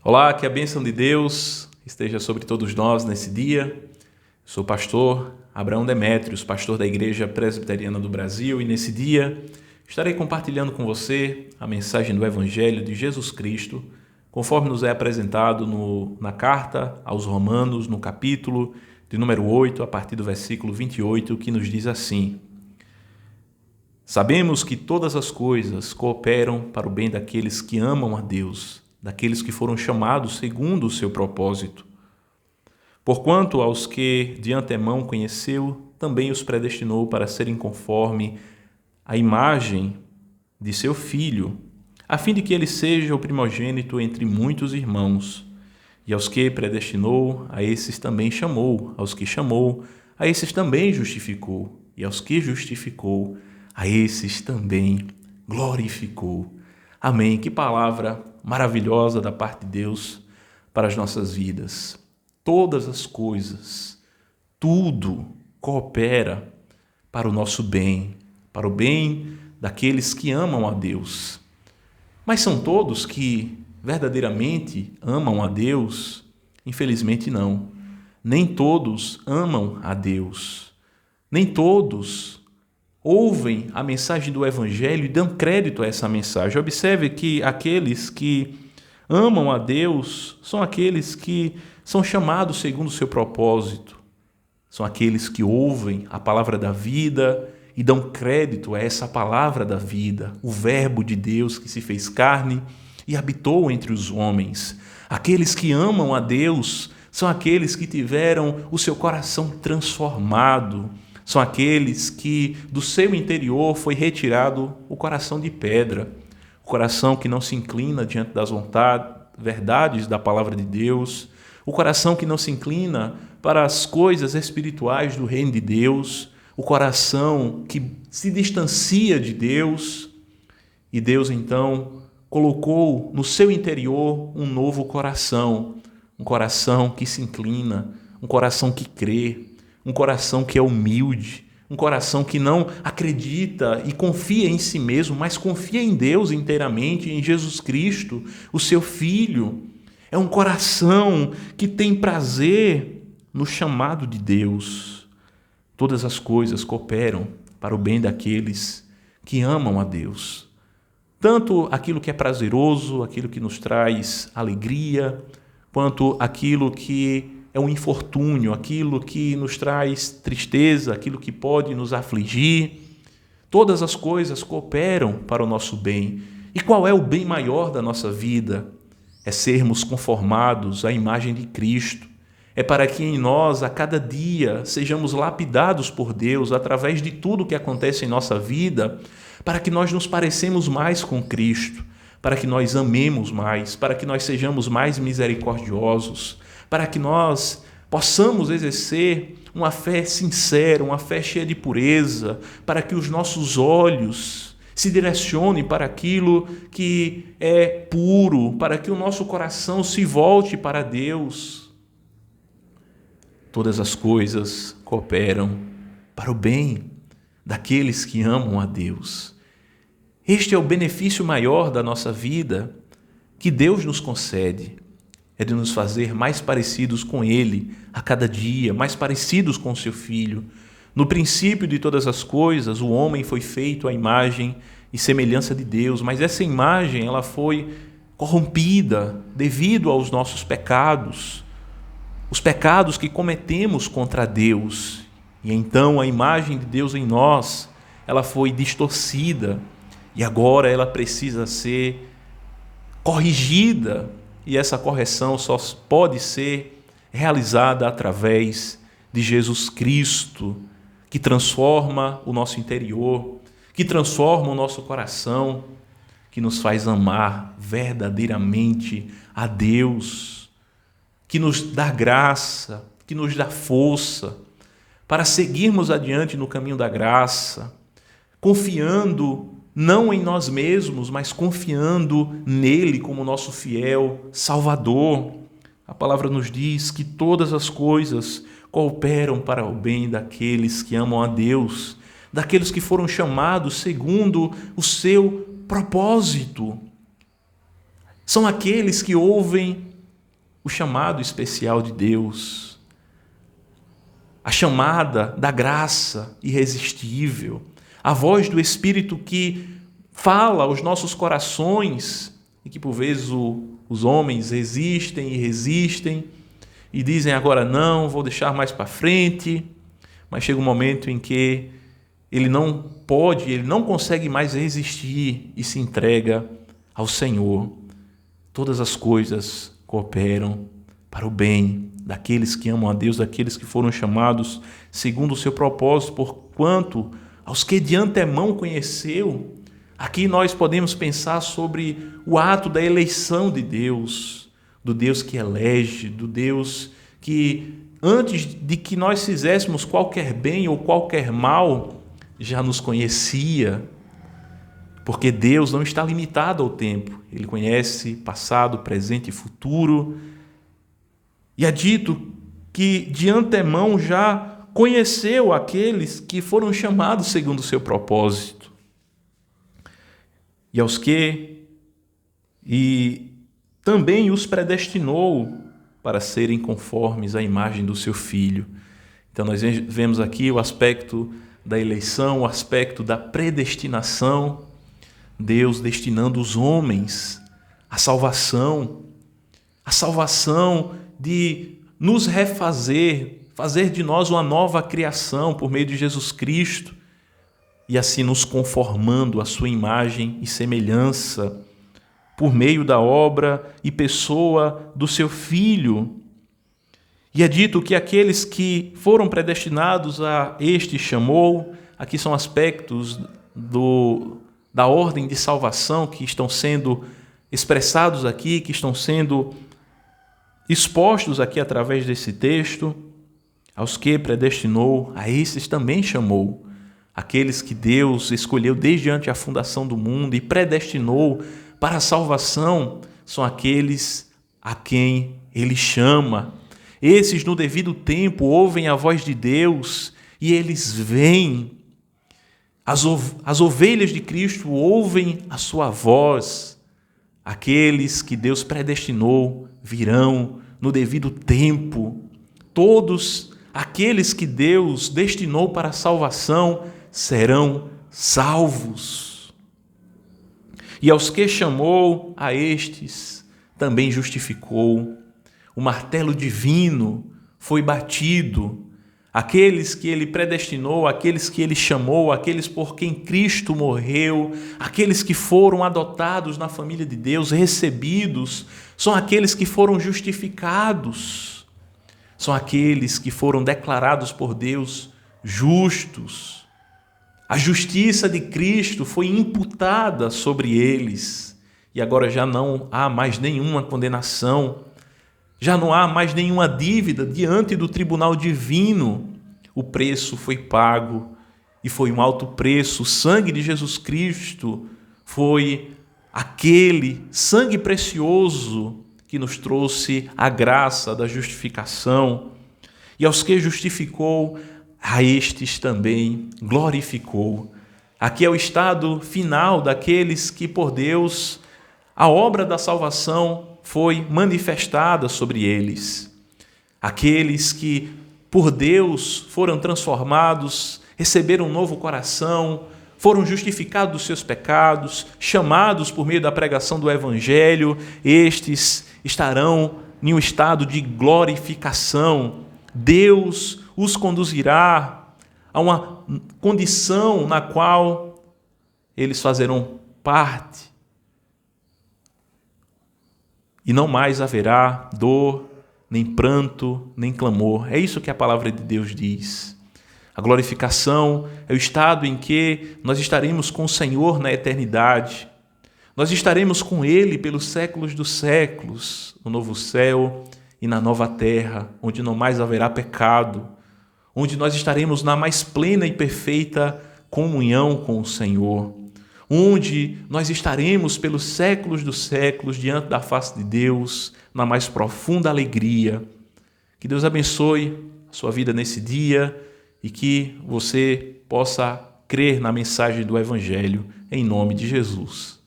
Olá, que a bênção de Deus esteja sobre todos nós nesse dia. Sou o pastor Abraão Demétrios, pastor da Igreja Presbiteriana do Brasil, e nesse dia estarei compartilhando com você a mensagem do Evangelho de Jesus Cristo, conforme nos é apresentado na carta aos Romanos, no capítulo de número 8, a partir do versículo 28, que nos diz assim: Sabemos que todas as coisas cooperam para o bem daqueles que amam a Deus, daqueles que foram chamados segundo o seu propósito. Porquanto aos que de antemão conheceu, também os predestinou para serem conforme a imagem de seu Filho, a fim de que ele seja o primogênito entre muitos irmãos. E aos que predestinou, a esses também chamou, aos que chamou, a esses também justificou, e aos que justificou, a esses também glorificou. Amém. Que palavra maravilhosa da parte de Deus para as nossas vidas. Todas as coisas, tudo coopera para o nosso bem, para o bem daqueles que amam a Deus. Mas são todos que verdadeiramente amam a Deus? Infelizmente não. Nem todos amam a Deus. Nem todos ouvem a mensagem do Evangelho e dão crédito a essa mensagem. Observe que aqueles que amam a Deus são aqueles que são chamados segundo o seu propósito. São aqueles que ouvem a palavra da vida e dão crédito a essa palavra da vida, o Verbo de Deus que se fez carne e habitou entre os homens. Aqueles que amam a Deus são aqueles que tiveram o seu coração transformado. São aqueles que do seu interior foi retirado o coração de pedra, o coração que não se inclina diante das verdades da palavra de Deus, o coração que não se inclina para as coisas espirituais do reino de Deus, o coração que se distancia de Deus. E Deus então colocou no seu interior um novo coração, um coração que se inclina, um coração que crê, um coração que é humilde, um coração que não acredita e confia em si mesmo, mas confia em Deus inteiramente, em Jesus Cristo, o seu Filho. É um coração que tem prazer no chamado de Deus. Todas as coisas cooperam para o bem daqueles que amam a Deus. Tanto aquilo que é prazeroso, aquilo que nos traz alegria, quanto aquilo que é um infortúnio, aquilo que nos traz tristeza, aquilo que pode nos afligir. Todas as coisas cooperam para o nosso bem. E qual é o bem maior da nossa vida? É sermos conformados à imagem de Cristo. É para que em nós, a cada dia, sejamos lapidados por Deus através de tudo que acontece em nossa vida, para que nós nos parecemos mais com Cristo, para que nós amemos mais, para que nós sejamos mais misericordiosos, para que nós possamos exercer uma fé sincera, uma fé cheia de pureza, para que os nossos olhos se direcionem para aquilo que é puro, para que o nosso coração se volte para Deus. Todas as coisas cooperam para o bem daqueles que amam a Deus. Este é o benefício maior da nossa vida que Deus nos concede. É de nos fazer mais parecidos com Ele a cada dia, mais parecidos com o seu Filho. No princípio de todas as coisas, o homem foi feito à imagem e semelhança de Deus, mas essa imagem ela foi corrompida devido aos nossos pecados, os pecados que cometemos contra Deus. E então a imagem de Deus em nós, ela foi distorcida e agora ela precisa ser corrigida. E essa correção só pode ser realizada através de Jesus Cristo, que transforma o nosso interior, que transforma o nosso coração, que nos faz amar verdadeiramente a Deus, que nos dá graça, que nos dá força para seguirmos adiante no caminho da graça, confiando não em nós mesmos, mas confiando nele como nosso fiel Salvador. A palavra nos diz que todas as coisas cooperam para o bem daqueles que amam a Deus, daqueles que foram chamados segundo o seu propósito. São aqueles que ouvem o chamado especial de Deus, a chamada da graça irresistível, a voz do Espírito que fala aos nossos corações e que por vezes os homens resistem e resistem e dizem agora não, vou deixar mais para frente, mas chega um momento em que ele não pode, ele não consegue mais resistir e se entrega ao Senhor. Todas as coisas cooperam para o bem daqueles que amam a Deus, daqueles que foram chamados segundo o seu propósito, porquanto aos que de antemão conheceu. Aqui nós podemos pensar sobre o ato da eleição de Deus, do Deus que elege, do Deus que antes de que nós fizéssemos qualquer bem ou qualquer mal, já nos conhecia, porque Deus não está limitado ao tempo, Ele conhece passado, presente e futuro, e é dito que de antemão já conheceu aqueles que foram chamados segundo o seu propósito. E aos que também os predestinou para serem conformes à imagem do seu Filho. Então nós vemos aqui o aspecto da eleição, o aspecto da predestinação, Deus destinando os homens à salvação de nos refazer, fazer de nós uma nova criação por meio de Jesus Cristo e assim nos conformando à sua imagem e semelhança por meio da obra e pessoa do seu Filho. E é dito que aqueles que foram predestinados a este chamou, aqui são aspectos da ordem de salvação que estão sendo expressados aqui, que estão sendo expostos aqui através desse texto. Aos que predestinou, a esses também chamou. Aqueles que Deus escolheu desde antes a fundação do mundo e predestinou para a salvação são aqueles a quem Ele chama. Esses, no devido tempo, ouvem a voz de Deus e eles vêm. As ovelhas de Cristo ouvem a sua voz. Aqueles que Deus predestinou virão no devido tempo. Todos aqueles que Deus destinou para a salvação serão salvos. E aos que chamou, a estes também justificou. O martelo divino foi batido. Aqueles que Ele predestinou, aqueles que Ele chamou, aqueles por quem Cristo morreu, aqueles que foram adotados na família de Deus, recebidos, são aqueles que foram justificados. São aqueles que foram declarados por Deus justos. A justiça de Cristo foi imputada sobre eles e agora já não há mais nenhuma condenação, já não há mais nenhuma dívida diante do tribunal divino. O preço foi pago e foi um alto preço. O sangue de Jesus Cristo foi aquele sangue precioso que nos trouxe a graça da justificação. E aos que justificou, a estes também glorificou. Aqui é o estado final daqueles que, por Deus, a obra da salvação foi manifestada sobre eles. Aqueles que, por Deus, foram transformados, receberam um novo coração, foram justificados dos seus pecados, chamados por meio da pregação do Evangelho, estes estarão em um estado de glorificação. Deus os conduzirá a uma condição na qual eles fazerão parte. E não mais haverá dor, nem pranto, nem clamor. É isso que a palavra de Deus diz. A glorificação é o estado em que nós estaremos com o Senhor na eternidade. Nós estaremos com Ele pelos séculos dos séculos, no novo céu e na nova terra, onde não mais haverá pecado, onde nós estaremos na mais plena e perfeita comunhão com o Senhor, onde nós estaremos pelos séculos dos séculos diante da face de Deus, na mais profunda alegria. Que Deus abençoe a sua vida nesse dia e que você possa crer na mensagem do Evangelho, em nome de Jesus.